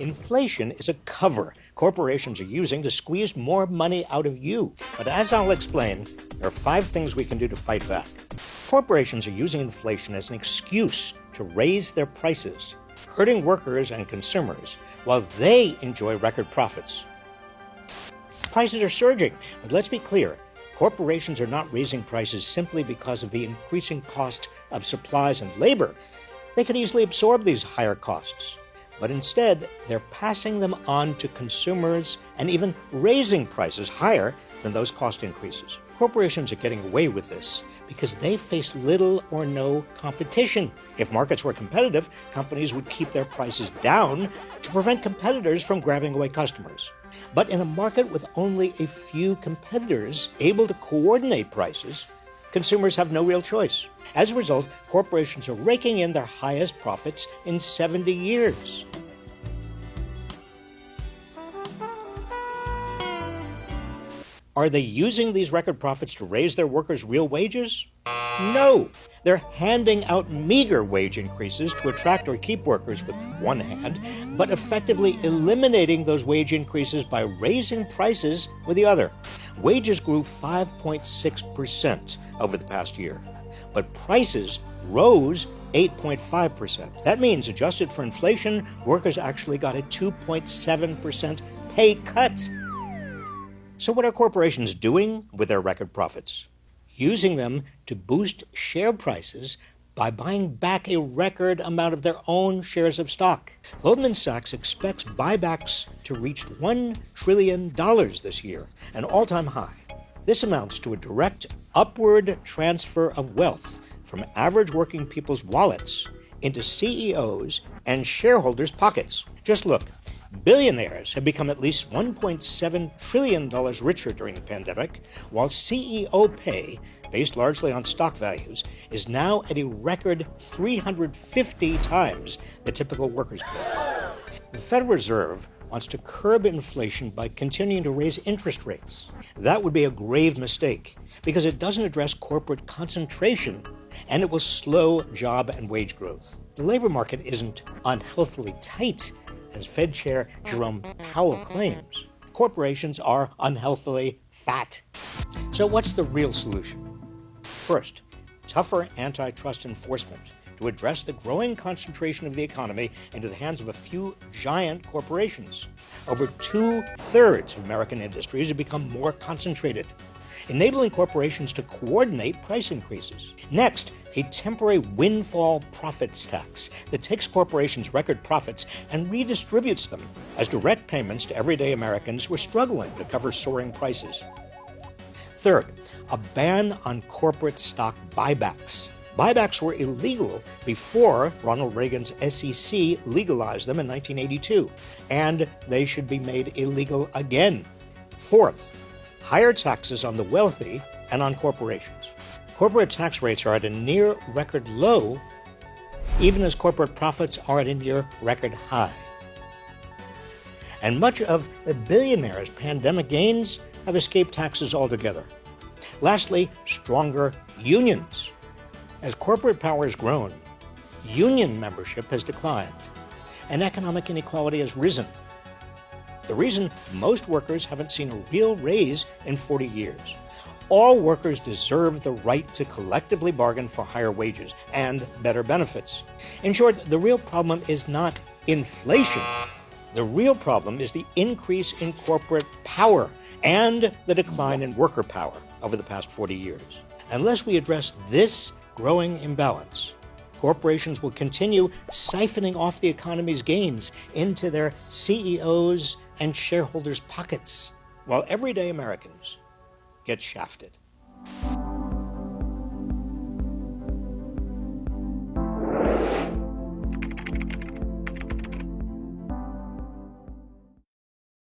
Inflation is a cover corporations are using to squeeze more money out of you. But as I'll explain, there are 5 things we can do to fight back. Corporations are using inflation as an excuse to raise their prices, hurting workers and consumers while they enjoy record profits. Prices are surging, but let's be clear. Corporations are not raising prices simply because of the increasing cost of supplies and labor. They could easily absorb these higher costs. But instead, they're passing them on to consumers and even raising prices higher than those cost increases. Corporations are getting away with this because they face little or no competition. If markets were competitive, companies would keep their prices down to prevent competitors from grabbing away customers. But in a market with only a few competitors able to coordinate prices, consumers have no real choice. As a result, corporations are raking in their highest profits in 70 years. Are they using these record profits to raise their workers' real wages? No! They're handing out meager wage increases to attract or keep workers with one hand, but effectively eliminating those wage increases by raising prices with the other. Wages grew 5.6% over the past year, but prices rose 8.5%. That means, adjusted for inflation, workers actually got a 2.7% pay cut. So what are corporations doing with their record profits? Using them to boost share prices by buying back a record amount of their own shares of stock. Goldman Sachs expects buybacks to reach $1 trillion this year, an all-time high. This amounts to a direct upward transfer of wealth from average working people's wallets into CEOs and shareholders' pockets. Just look. Billionaires have become at least $1.7 trillion richer during the pandemic, while CEO pay, based largely on stock values, is now at a record 350 times the typical worker's pay. The Federal Reserve wants to curb inflation by continuing to raise interest rates. That would be a grave mistake because it doesn't address corporate concentration and it will slow job and wage growth. The labor market isn't unhealthily tight, as Fed Chair Jerome Powell claims. Corporations are unhealthily fat. So what's the real solution? First, tougher antitrust enforcement to address the growing concentration of the economy into the hands of a few giant corporations. Over 2/3 of American industries have become more concentrated, enabling corporations to coordinate price increases. Next, a temporary windfall profits tax that takes corporations' record profits and redistributes them as direct payments to everyday Americans who are struggling to cover soaring prices. Third, a ban on corporate stock buybacks. Buybacks were illegal before Ronald Reagan's SEC legalized them in 1982, and they should be made illegal again. Fourth, higher taxes on the wealthy and on corporations. Corporate tax rates are at a near record low, even as corporate profits are at a near record high. And much of the billionaires' pandemic gains have escaped taxes altogether. Lastly, stronger unions. As corporate power has grown, union membership has declined, and economic inequality has risen. The reason most workers haven't seen a real raise in 40 years. All workers deserve the right to collectively bargain for higher wages and better benefits. In short, the real problem is not inflation. The real problem is the increase in corporate power and the decline in worker power over the past 40 years. Unless we address this growing imbalance, corporations will continue siphoning off the economy's gains into their CEOs and shareholders' pockets, while everyday Americans get shafted.